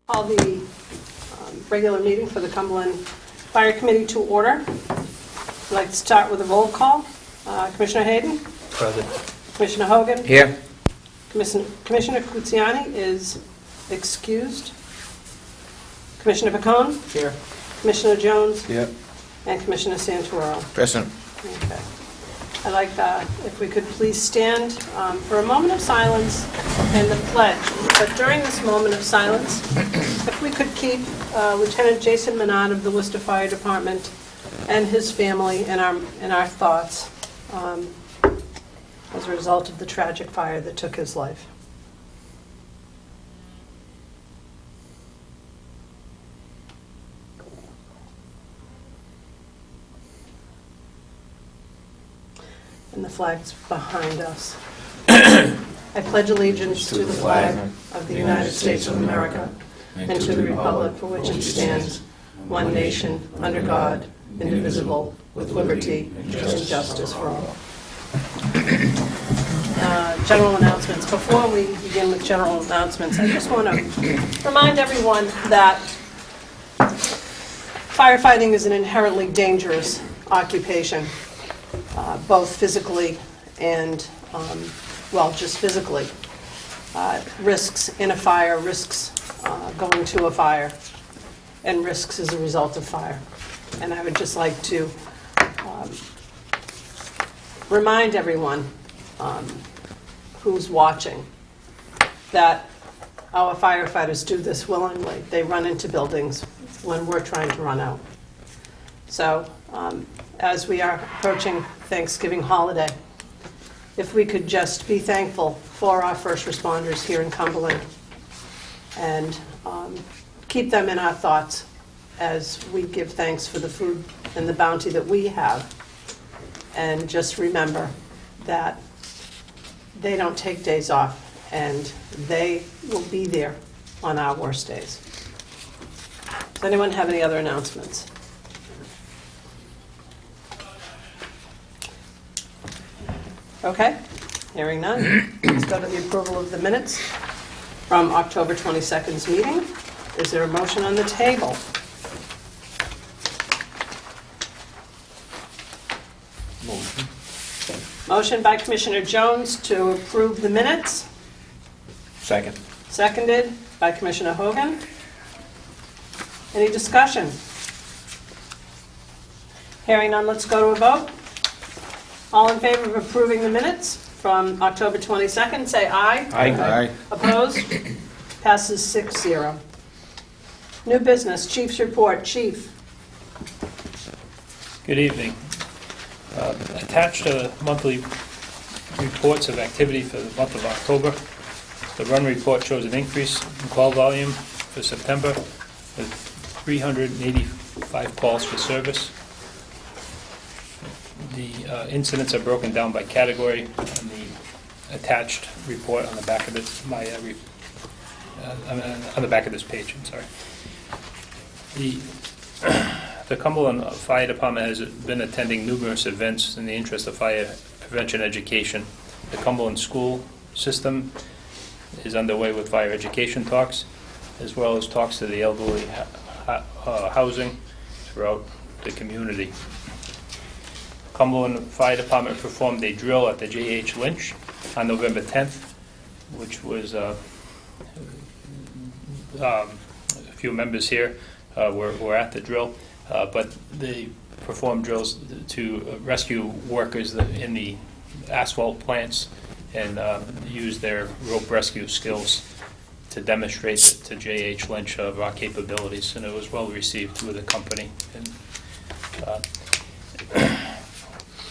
Call the regular meeting for the Cumberland Fire Committee to order. I'd like to start with a roll call. Commissioner Hayden? Present. Commissioner Hogan? Here. Commissioner Cucciani is excused. Commissioner Pacone? Here. Commissioner Jones? Here. And Commissioner Santoro. Present. Okay. I'd like if we could please stand for a moment of silence and the pledge. But during this moment of silence, if we could keep Lieutenant Jason Menard of the Worcester Fire Department and his family in our thoughts as a result of the tragic fire that took his life. And the flag's behind us. I pledge allegiance to the flag of the United States of America and to the republic for which it stands, one nation, under God, indivisible, with liberty and justice for all. General announcements. Before we begin with general announcements, I just want to remind everyone that firefighting is an inherently dangerous occupation. Both physically and, just physically. Risks in a fire, risks going to a fire, and risks as a result of fire. And I would just like to remind everyone who's watching that our firefighters do this willingly. They run into buildings when we're trying to run out. So, as we are approaching Thanksgiving holiday, if we could just be thankful for our first responders here in Cumberland and keep them in our thoughts as we give thanks for the food and the bounty that we have, and just remember that they don't take days off and they will be there on our worst days. Does anyone have any other announcements? Okay, hearing none. Let's go to the approval of the minutes from October 22nd's meeting. Is there a motion on the table? Motion. Motion by Commissioner Jones to approve the minutes. Second. Seconded by Commissioner Hogan. Any discussion? Hearing none, let's go to a vote. All in favor of approving the minutes from October 22nd, say aye. Aye. Opposed? Passes 6-0. New business, Chief's report. Chief. Good evening. Attached to monthly reports of activity for the month of October, the run report shows an increase in call volume for September with 385 calls for service. The incidents are broken down by category on the attached report on the back of this on the back of this page. I'm sorry. The Cumberland Fire Department has been attending numerous events in the interest of fire prevention education. The Cumberland school system is underway with fire education talks, as well as talks to the elderly housing throughout the community. Cumberland Fire Department performed a drill at the J.H. Lynch on November 10th, which was a few members here were at the drill, but they performed drills to rescue workers in the asphalt plants and use their rope rescue skills to demonstrate to J.H. Lynch of our capabilities, and it was well received with the company. And,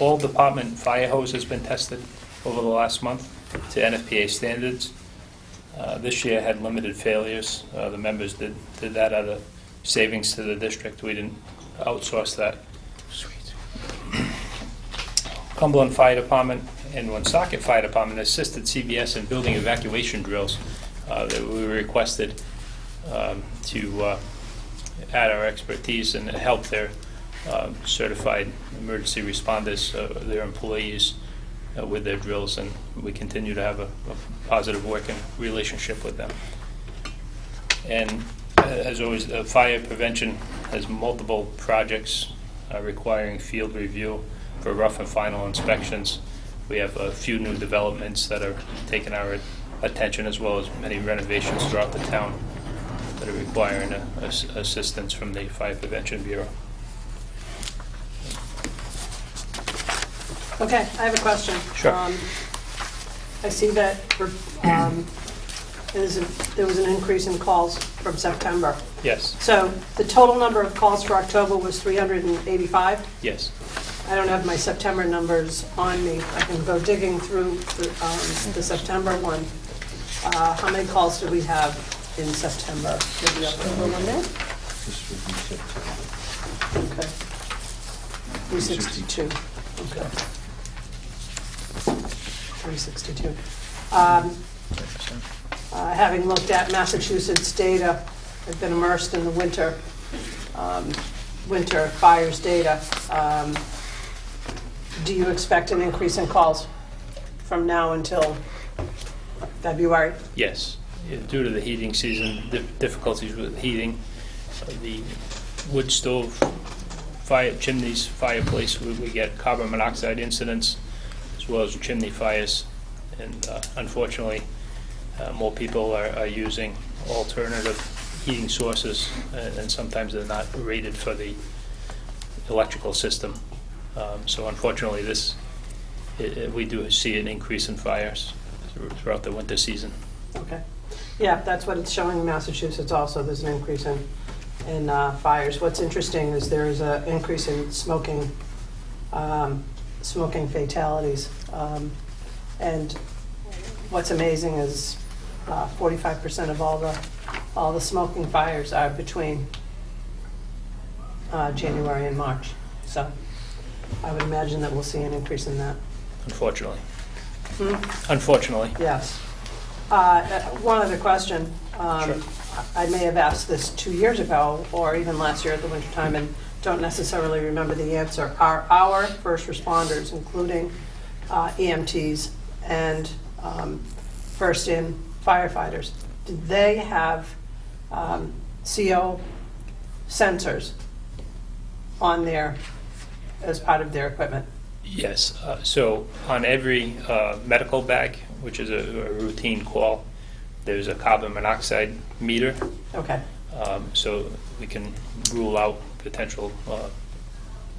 all department fire hose has been tested over the last month to NFPA standards. This year had limited failures. The members did that out of savings to the district. We didn't outsource that. Sweet. Cumberland Fire Department and Woonsocket Fire Department assisted CBS in building evacuation drills that we requested to add our expertise and help their certified emergency responders, their employees, with their drills, and we continue to have a positive working relationship with them. And as always, fire prevention has multiple projects requiring field review for rough and final inspections. We have a few new developments that are taking our attention, as well as many renovations throughout the town that are requiring assistance from the Fire Prevention Bureau. Okay, I have a question. Sure. I see that there was an increase in calls from September. Yes, So the total number of calls for October was 385. yes. I don't have my September numbers on me. I can go digging through the September one. How many calls do we have in September? Did the October one there? This would be September. Okay. 362. Okay. 362. Having looked at Massachusetts data, I've been immersed in the winter fires data. Do you expect an increase in calls from now until February? Yes, yeah, due to the heating season, difficulties with heating, the wood stove, fire chimneys, fireplace, we get carbon monoxide incidents, as well as chimney fires. And unfortunately, more people are using alternative heating sources, and sometimes they're not rated for the electrical system. So unfortunately, we do see an increase in fires throughout the winter season. Okay. Yeah, that's what it's showing in Massachusetts also. There's an increase in fires. What's interesting is there is an increase in smoking fatalities. And what's amazing is 45% of all the smoking fires are between January and March. So I would imagine that we'll see an increase in that. Unfortunately. Unfortunately. Yes. One other question. Sure. I may have asked this 2 years ago, or even last year at the wintertime, and don't necessarily remember the answer. Are our first responders, including EMTs and first-in firefighters, do they have CO sensors on there as part of their equipment? Yes, so on every medical bag, which is a routine call, there's a carbon monoxide meter, Okay. so we can rule out potential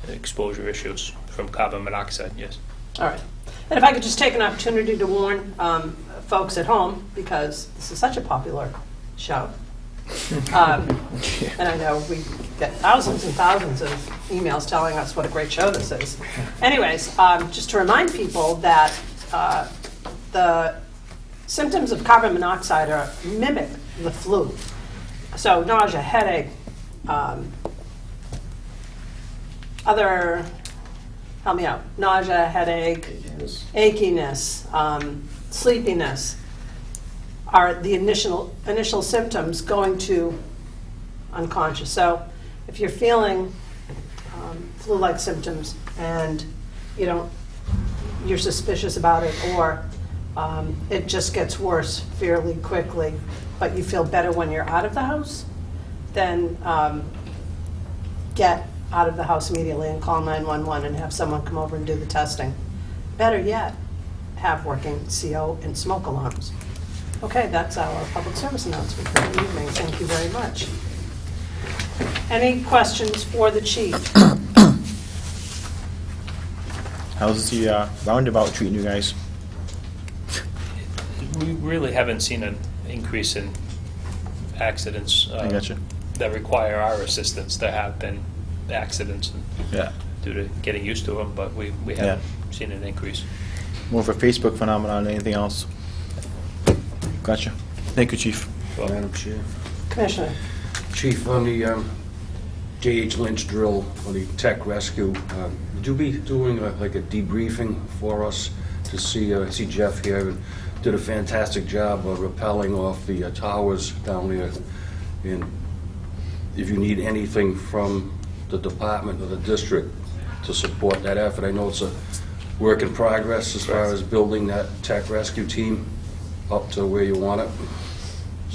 exposure issues from carbon monoxide, yes. All right. And if I could just take an opportunity to warn folks at home, because this is such a popular show. And I know we get thousands and thousands of emails telling us what a great show this is. Anyways, just to remind people that the symptoms of carbon monoxide mimic the flu. So nausea, headache, help me out, nausea, headache, achiness, sleepiness are the initial symptoms going to unconscious. So if you're feeling flu-like symptoms and you're suspicious about it, or it just gets worse fairly quickly, but you feel better when you're out of the house, then get out of the house immediately and call 911 and have someone come over and do the testing. Better yet, have working CO and smoke alarms. Okay, that's our public service announcement for the evening. Thank you very much. Any questions for the chief? How's the roundabout treating you guys? We really haven't seen an increase in accidents I gotcha. that require our assistance. There have been accidents Yeah. due to getting used to them, but we haven't seen an increase. More of a Facebook phenomenon than anything else. Gotcha. Thank you, Chief. Well, Madam Chair. Commissioner? Chief, on the J.H. Lynch drill, on the tech rescue, would you be doing like a debriefing for us to see Jeff here did a fantastic job of rappelling off the towers down there, and if you need anything from the department or the district to support that effort. I know it's a work in progress as far as building that tech rescue team up to where you want it.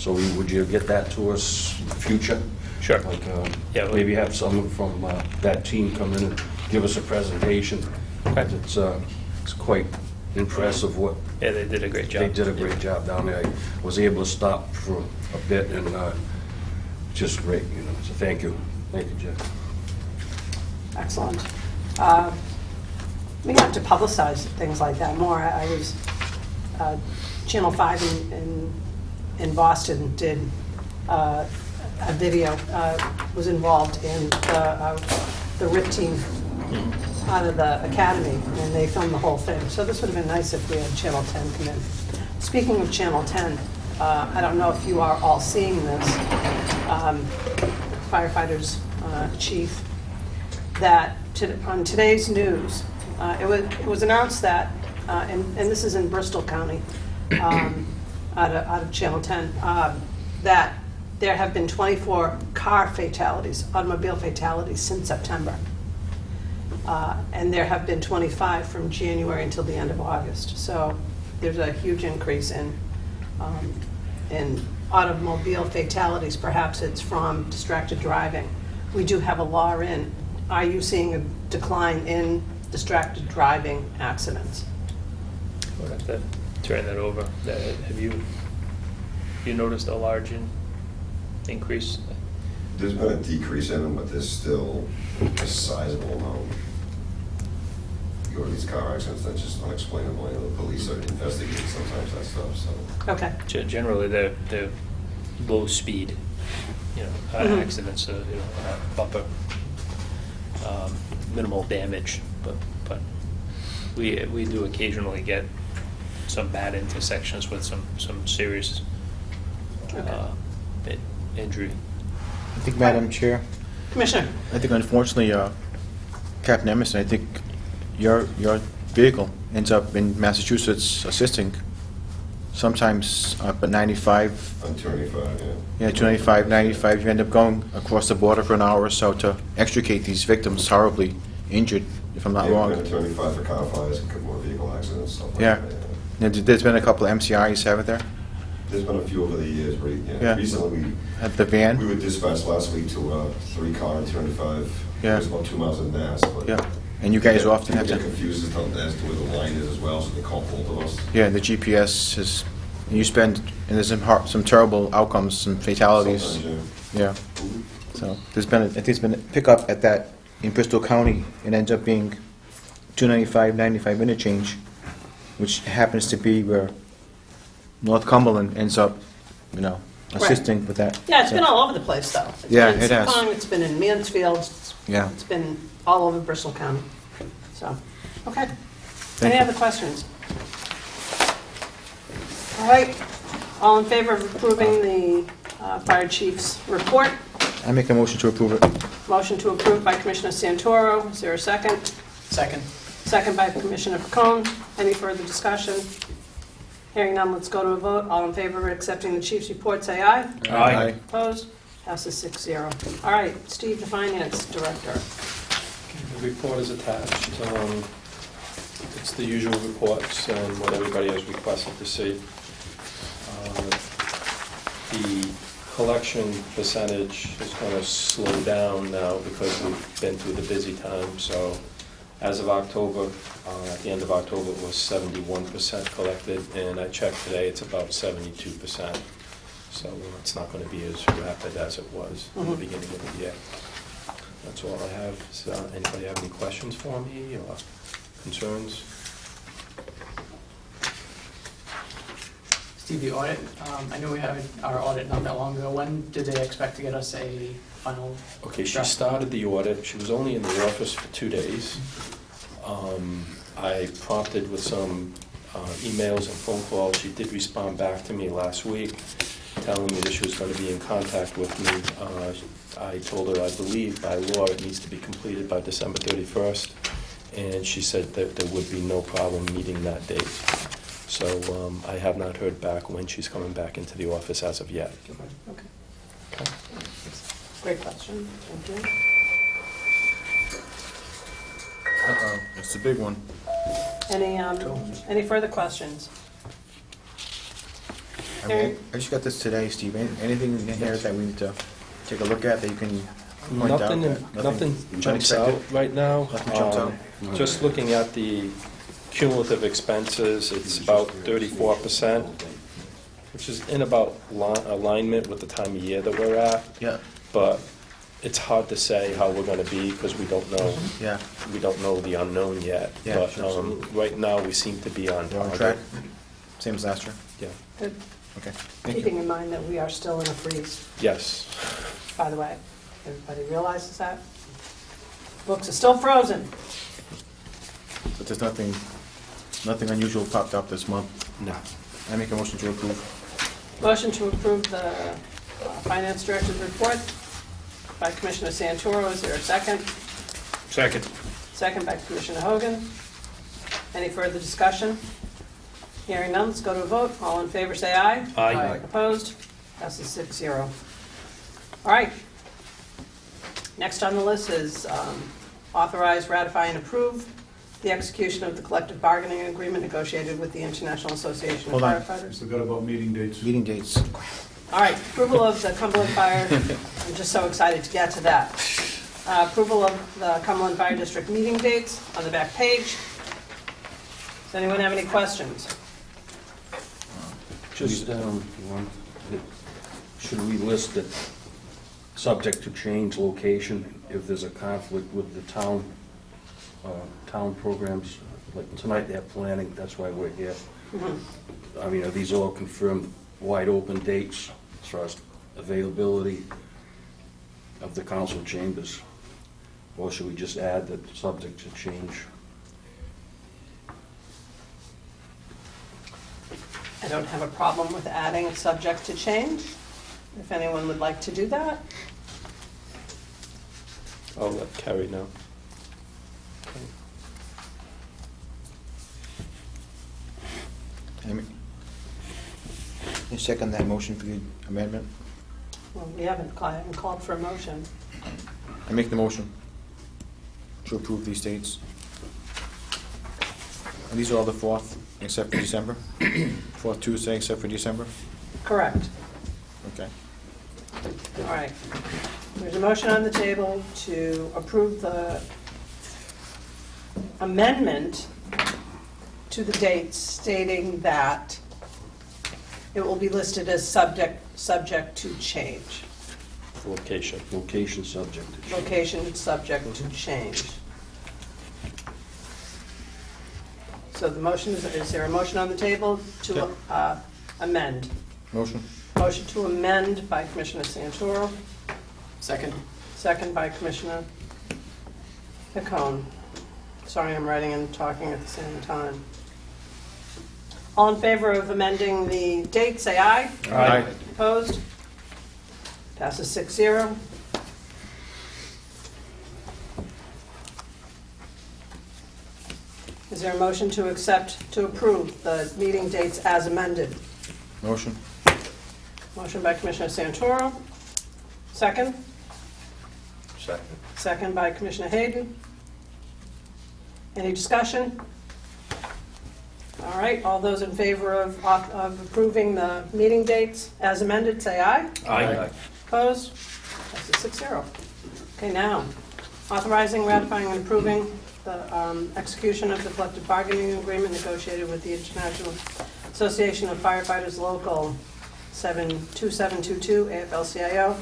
So would you get that to us in the future? Sure. Like, Yeah, we- maybe have someone from that team come in and give us a presentation. Okay. It's quite impressive what Yeah, they did a great job. they did a great job down there. I was able to stop for a bit, and just great, you know, so thank you. Thank you, Jeff. Excellent. We have to publicize things like that more. I was, Channel 5 in Boston did a video, was involved in the RIP team out of the academy, and they filmed the whole thing. So this would have been nice if we had Channel 10 come in. Speaking of Channel 10, I don't know if you are all seeing this, firefighters chief, that on today's news, it was announced that, and this is in Bristol County, out of Channel 10, that there have been 24 car fatalities, automobile fatalities since September. And there have been 25 from January until the end of August. So there's a huge increase in automobile fatalities. Perhaps it's from distracted driving. We do have a law in. Are you seeing a decline in distracted driving accidents? We'll have to turn that over. Have you noticed a large increase? There's been a decrease in them, but there's still a sizable amount. You go to these car accidents, that's just unexplainable. You know, the police are investigating sometimes that stuff, so. Okay. Generally, they're low speed, accidents, bumper, minimal damage, but we do occasionally get some bad intersections with some serious injury. I think, Madam Chair, Commissioner? I think unfortunately, Captain Emerson, I think your vehicle ends up in Massachusetts assisting, sometimes up at 95. On 25, yeah. Yeah, 295, 95, you end up going across the border for an hour or so to extricate these victims horribly injured, if I'm not Yeah, wrong. been 25 for car fires, a couple more vehicle accidents, stuff like Yeah. that. There's been a couple of MCIs, haven't there? There's been a few over the years, Yeah. recently At the we van? were dispatched last week to a 3-car and 25. Yeah. It was about 2 miles in Mass, but. Yeah, and you guys often have People to, get confused as to where the line is as well, so they call both of us. yeah, the GPS is, and you spend, and there's some terrible outcomes, some fatalities. Sometimes, Yeah, so I think there's been a pickup at that in Bristol County. It ends up being 295, 95 interchange, which happens to be where North Cumberland ends up, assisting with that. Yeah, it's been all over the place, though. It's Yeah, been in it has. Sepong, it's been in Mansfield, Yeah. it's been all over Bristol County. So, okay. Thank Any you. other questions? All right, all in favor of approving the fire chief's report? I make a motion to approve it. Motion to approve by Commissioner Santoro. Is there a second? Second. Second by Commissioner Pacone. Any further discussion? Hearing none, let's go to a vote. All in favor of accepting the chief's report, say aye. Aye. Opposed? Passes 6-0. All right, Steve, the finance director. The report is attached. It's the usual reports and what everybody has requested to see. The collection percentage is going to slow down now because we've been through the busy time. So as of October, at the end of October, it was 71% collected, and I checked today, it's about 72%. So it's not going to be as rapid as it was in the beginning of the year. That's all I have. So anybody have any questions for me or concerns? Steve, the audit, I know we had our audit not that long ago. When did they expect to get us a final? Okay, she draft? started the audit. She was only in the office for 2 days. I prompted with some emails and phone calls. She did respond back to me last week, telling me that she was going to be in contact with me. I told her I believe by law it needs to be completed by December 31st, and she said that there would be no problem meeting that date. So I have not heard back when she's coming back into the office as of yet. Okay. Great question. Thank you. Uh-oh, it's a big one. Any further questions? I mean, I just got this today, Steve. Anything in here that we need to take a look at that you can point out? Nothing jumps out unexpected? right now. Nothing jumps out? Just looking at the cumulative expenses, it's about 34%, which is in about alignment with the time of year that we're at. Yeah, But it's hard to say how we're gonna be, because we don't know. yeah. We don't know the unknown yet. Yeah, But sure, absolutely. right now, we seem to be on We're on target. track? Same as last year? Yeah. Good. Okay. Thank Keeping you. in mind that we are still in a freeze, Yes. by the way. Everybody realizes that? Books are still frozen. But there's nothing unusual popped up this month. No. I make a motion to approve. Motion to approve the finance director's report by Commissioner Santoro. Is there a second? Second. Second by Commissioner Hogan. Any further discussion? Hearing none, let's go to a vote. All in favor, say aye. Aye. Opposed? Passes 6-0. All right. Next on the list is authorize, ratify, and approve the execution of the collective bargaining agreement negotiated with the International Association of Hold on. Firefighters. Forgot about meeting dates. Meeting dates. All right, approval of the Cumberland Fire, I'm just so excited to get to that. Approval of the Cumberland Fire District meeting dates on the back page. Does anyone have any questions? Just, should we list it, subject to change location, if there's a conflict with the town programs? Like tonight, they're planning, that's why we're here. I mean, are these all confirmed, wide open dates as far as availability of the council chambers? Or should we just add that subject to change? I don't have a problem with adding a subject to change, if anyone would like to do that. I'll let Carrie know. You second that motion for the amendment? Well, we haven't called for a motion. I make the motion to approve these dates. And these are all the 4th, except for December? 4th Tuesday, except for December? Correct. Okay. All right. There's a motion on the table to approve the amendment to the dates stating that it will be listed as subject to change. Location. Location subject to change. Location is subject to change. So the motion is there a motion on the table to amend? Motion? Motion to amend by Commissioner Santoro, Second. second by Commissioner Picone. Sorry, I'm writing and talking at the same time. All in favor of amending the date, say aye. Aye. Opposed? Passes 6-0. Is there a motion to approve the meeting dates as amended? Motion? Motion by Commissioner Santoro. Second? Second. Second by Commissioner Hayden. Any discussion? All right, all those in favor of approving the meeting dates as amended, say aye. Aye. Opposed? Passes 6-0. Okay, now, authorizing, ratifying, and approving the execution of the collective bargaining agreement negotiated with the International Association of Firefighters Local 2722, AFL-CIO.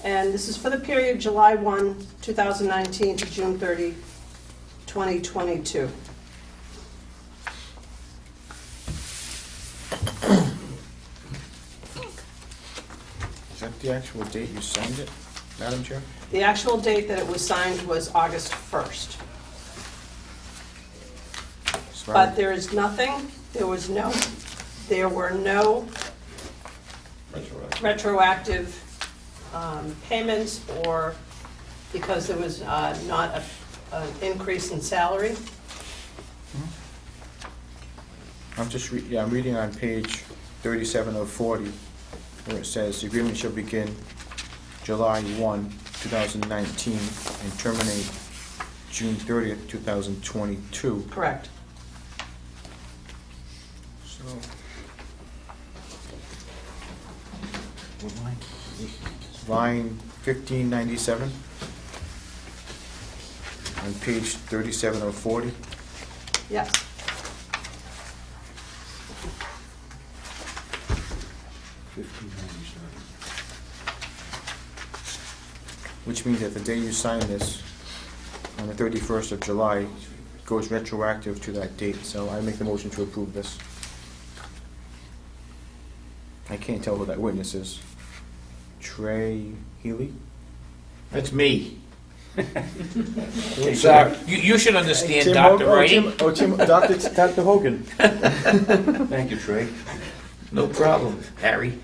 And this is for the period July 1, 2019 to June 30, 2022. Is that the actual date you signed it, Madam Chair? The actual date that it was signed was August 1st. Sorry. But there is nothing, there were no retroactive payments, or because there was not an increase in salary. I'm just, I'm reading on page 37 of 40, where it says, "The agreement shall begin July 1, 2019, and terminate June 30th, 2022. Correct. So, line 1597, on page 37 of 40. Yes. 1597. Which means that the day you sign this, on the 31st of July, goes retroactive to that date, so I make the motion to approve this. I can't tell who that witness is. Trey Healy? That's me. Sorry. You should understand, Tim Dr. Hogan? Ray. Dr. Hogan. Thank you, Trey. No problem, Harry.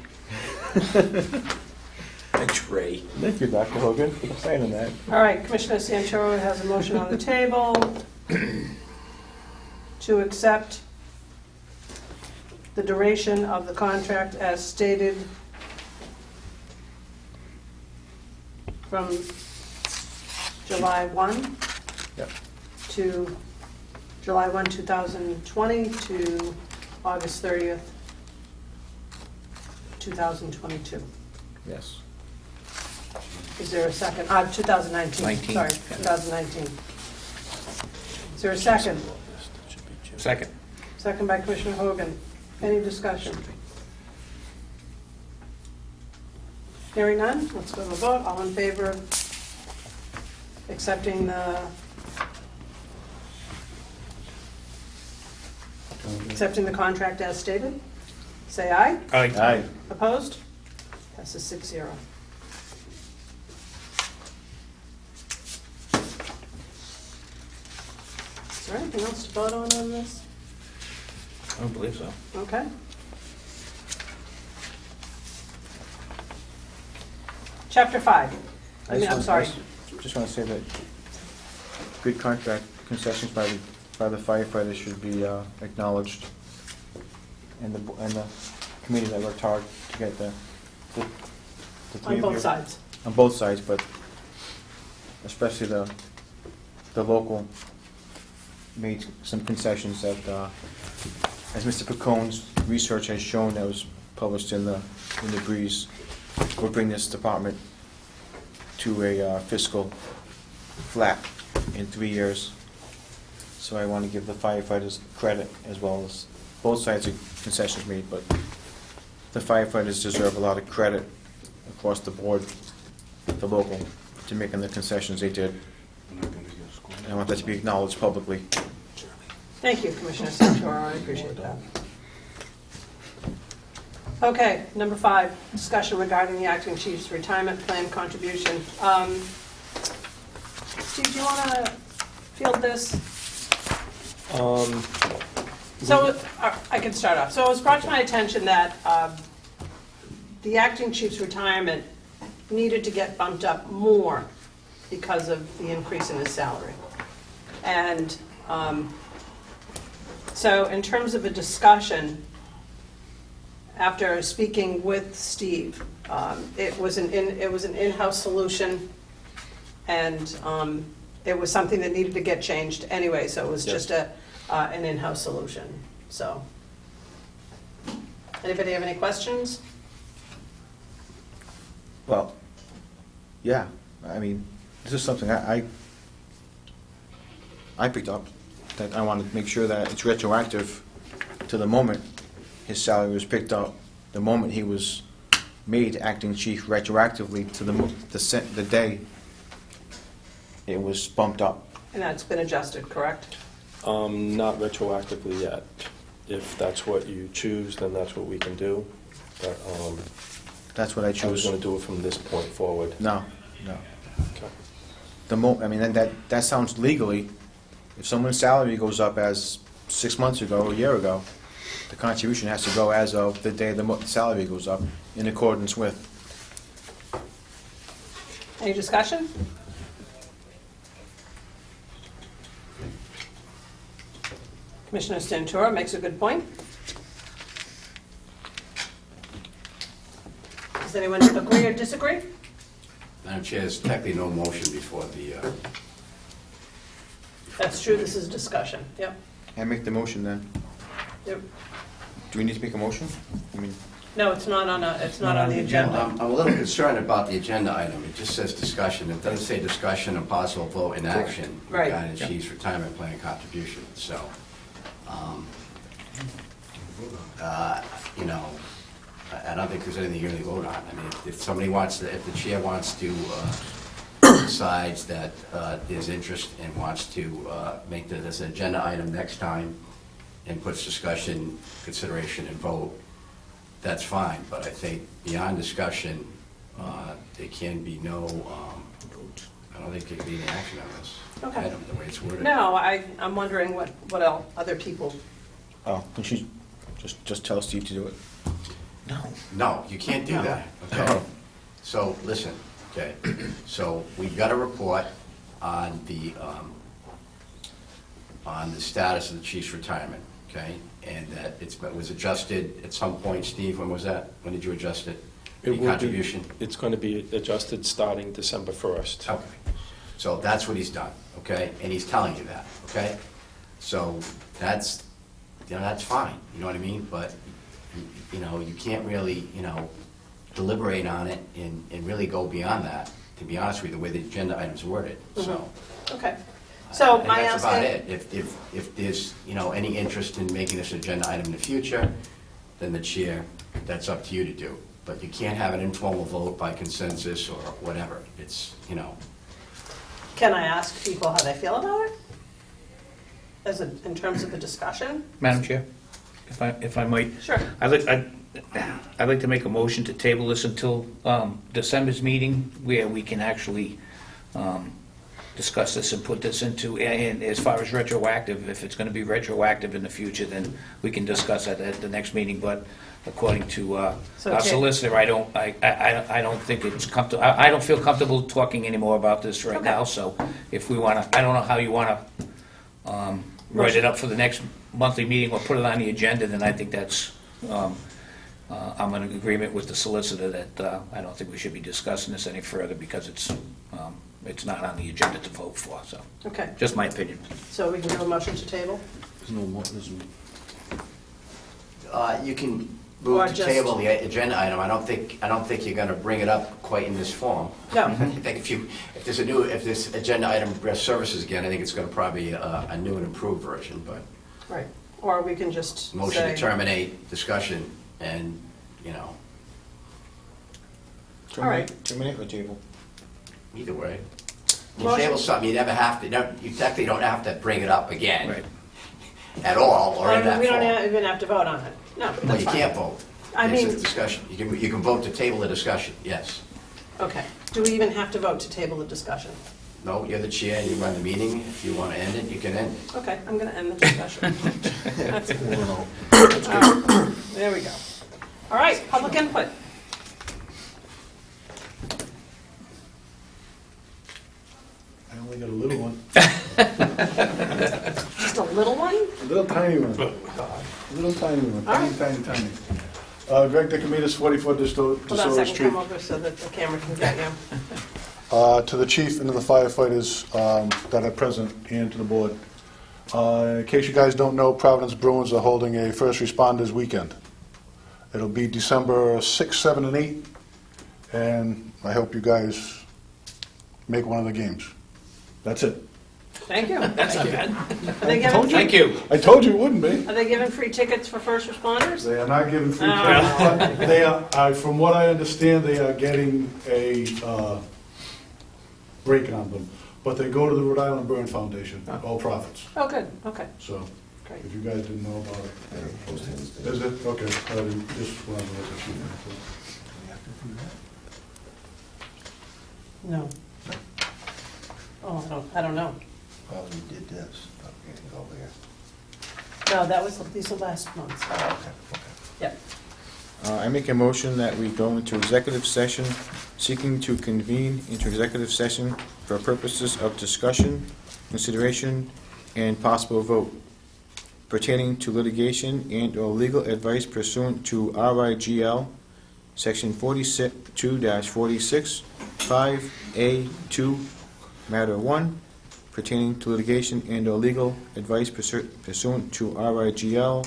That's Ray. Thank you, Dr. Hogan, for saying that. All right, Commissioner Santoro has a motion on the table to accept the duration of the contract as stated from July 1 Yep. to July 1, 2020 to August 30th, 2022. Yes. Is there a second? 2019, 19, sorry, yeah. 2019. Is there a second? Second. Second by Commissioner Hogan. Any discussion? Hearing none, let's go to a vote. All in favor of accepting the contract as stated? Say aye. Aye. Opposed? Passes 6-0. Is there anything else to vote on this? I don't believe so. Okay. Chapter 5. I'm sorry. Just want to say that good contract concessions by the firefighters should be acknowledged, and the committee that worked hard to get the three On of both you- sides. On both sides, but especially the local made some concessions that, as Mr. Picone's research has shown, that was published in the Breeze, will bring this department to a fiscal flat in 3 years. So I want to give the firefighters credit, as well as both sides of concessions made, but the firefighters deserve a lot of credit across the board, the local, to making the concessions they did. And I want that to be acknowledged publicly. Thank you, Commissioner Santoro, I appreciate that. Okay, number 5, discussion regarding the acting chief's retirement plan contribution. Steve, do you want to field this? So, I can start off. So it was brought to my attention that the acting chief's retirement needed to get bumped up more because of the increase in his salary. And so in terms of a discussion, after speaking with Steve, it was an in-house solution, and it was something that needed to get changed anyway, so it was just an in-house solution, so. Anybody have any questions? Well, yeah, I mean, this is something I picked up, that I want to make sure that it's retroactive to the moment his salary was picked up, the moment he was made acting chief, retroactively to the day it was bumped up. And that's been adjusted, correct? Not retroactively yet. If that's what you choose, then that's what we can do. But That's what I I was chose. going to do it from this point forward. No. Okay. I mean, that sounds legally, if someone's salary goes up as 6 months ago, or a year ago, the contribution has to go as of the day the salary goes up, in accordance with. Any discussion? Commissioner Santoro makes a good point. Does anyone agree or disagree? Madam Chair, there's technically no motion before the, That's true, this is discussion, yep. I make the motion then. Yep. Do we need to make a motion? I mean, No, it's not on the agenda. I'm a little concerned about the agenda item. It just says discussion. It doesn't say discussion and possible vote in action Right. regarding the chief's retirement plan contribution. So, you know, I don't think there's anything you really vote on. I mean, if somebody wants to, if the chair wants to, decides that there's interest and wants to make this an agenda item next time and puts discussion, consideration, and vote, that's fine. But I think beyond discussion, there can be no, I don't think there can be any action on this Okay. item, the way it's worded. No, I'm wondering what else other people, Oh, we should just tell Steve to do it. No, you can't do No. that, okay? So, listen, okay, so we got a report on the status of the chief's retirement, okay? And that it was adjusted at some point. Steve, when was that? When did you adjust it? It The will be- contribution? It's going to be adjusted starting December 1st. Okay, so that's what he's done, okay? And he's telling you that, okay? So that's, that's fine, you know what I mean? But, you can't really, deliberate on it and really go beyond that, to be honest with you, the way the agenda item's worded, so. okay. So I think my that's about asking, it. If there's, any interest in making this an agenda item in the future, then the chair, that's up to you to do. But you can't have an informal vote by consensus or whatever. It's, can I ask people how they feel about it? In terms of the discussion? Madam Chair, if I might. Sure. I'd like to make a motion to table this until December's meeting, where we can actually discuss this and put this into, and as far as retroactive, if it's going to be retroactive in the future, then we can discuss that at the next meeting. But according to our solicitor, I don't think it's comfortable. I don't feel comfortable talking anymore about this right now. So if we want to, I don't know how you want to write it up for the next monthly meeting or put it on the agenda, then I think that's, I'm in agreement with the solicitor that I don't think we should be discussing this any further because it's not on the agenda to vote for, so, Okay, just my opinion. so we can do a motion to table? There's no more, there's no... you can Or move to just- table the agenda item. I don't think you're going to bring it up quite in this form. No. I think if this agenda item surfaces again, I think it's going to probably a new and improved version, but Right. Or we can just motion say, to terminate discussion and, All right. Terminate or table? either way. You Motion- table something, you never have to, you technically don't have to bring it up again Right. at all, or in that we don't form. even have to vote on it. No, Well, that's you fine. can't vote. I It's a mean- discussion. You can vote to table the discussion, yes. Okay. Do we even have to vote to table the discussion? No, you're the chair, you run the meeting. If you want to end it, you can end it. Okay, I'm going to end the discussion. That's it. There we go. All right, public input. I only got a little one, Just a little one? a little tiny one. A little tiny one, All tiny, right. tiny, tiny. Greg Nicomedes, 44 Hold on a DeSoto second, Street. come over so that the camera can get you. To the chief and to the firefighters that are present and to the board. In case you guys don't know, Providence Bruins are holding a First Responders Weekend. It'll be December 6th, 7, and 8, and I hope you guys make one of the games. That's it. Thank you. That's not bad. Are they giving, Thank you. I told you it wouldn't be. are they giving free tickets for first responders? They are not giving free Oh. tickets, but they are, from what I understand, they are getting a break on them. But they go to the Rhode Island Burn Foundation, all profits. Oh, good, okay, So, great. if you guys didn't know about it. I don't post it. Is it? Okay, I just wanted to let you know. No. Oh, I don't know. Well, you did this, but you didn't go there. No, that was, these are last month's. Yep. I make a motion that we go into executive session, seeking to convene into executive session for purposes of discussion, consideration, and possible vote pertaining to litigation and/or legal advice pursuant to RIGL, Section 42-46, 5A2, Matter 1, pertaining to litigation and/or legal advice pursuant to RIGL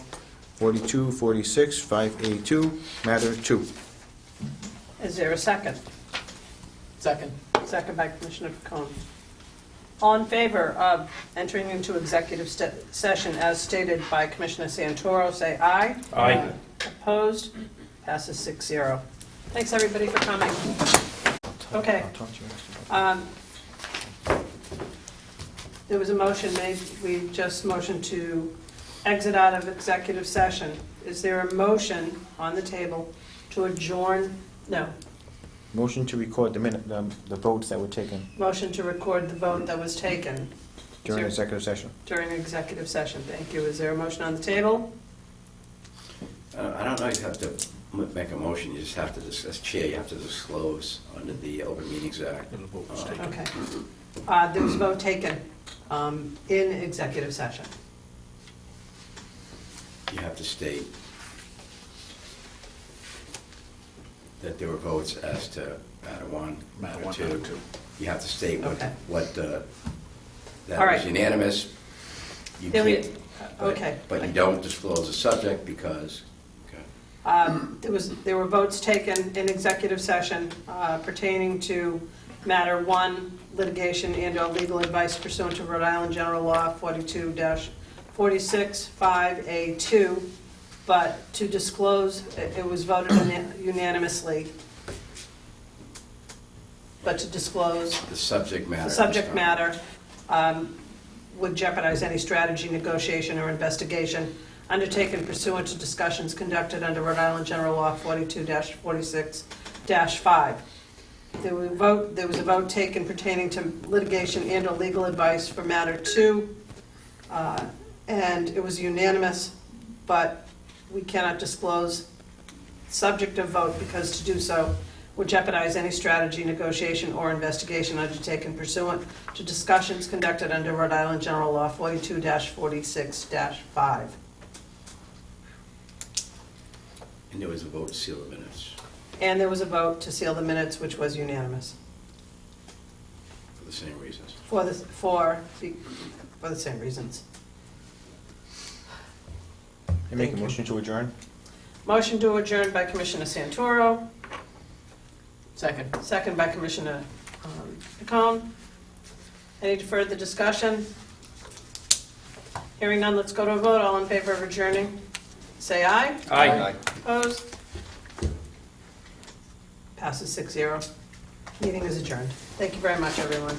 4246, 5A2, matter 2. Is there a second? Second. Second by Commissioner Pacone. All in favor of entering into executive session as stated by Commissioner Santoro, say aye. Aye. Opposed? Passes 6-0. Thanks, everybody, for coming. Okay. I'll talk to you after. There was a motion made, we just motioned to exit out of executive session. Is there a motion on the table to adjourn? No. Motion to record the votes that were taken Motion to record the vote that was taken during executive session. during executive session. Thank you. Is there a motion on the table? I don't know, you have to make a motion, you just have to, as chair, you have to disclose under the Open Meetings Act. Okay. There was a vote taken in executive session. You have to state that there were votes as to matter one, matter two. You have to state Okay. what, All that right. was unanimous. You Then we- can't, but- okay. But you don't disclose the subject because, okay. There were votes taken in executive session pertaining to matter one, litigation and/or legal advice pursuant to Rhode Island General Law 42-46, 5A2, but to disclose, it was voted unanimously, but to disclose The subject matter. the subject matter would jeopardize any strategy, negotiation, or investigation undertaken pursuant to discussions conducted under Rhode Island General Law 42-46-5. There was a vote taken pertaining to litigation and/or legal advice for matter 2, and it was unanimous, but we cannot disclose subject of vote because to do so would jeopardize any strategy, negotiation, or investigation undertaken pursuant to discussions conducted under Rhode Island General Law 42-46-5. And there was a vote to seal the minutes And there was a vote to seal the minutes, which was unanimous, for the same reasons. for the same reasons. I make Thank a you. motion to adjourn. Motion to adjourn by Commissioner Santoro, Second. second by Commissioner Pacone. Any further discussion? Hearing none, let's go to a vote. All in favor of adjourning, say aye. Aye. Opposed? Passes 6-0. Meeting is adjourned. Thank you very much, everyone.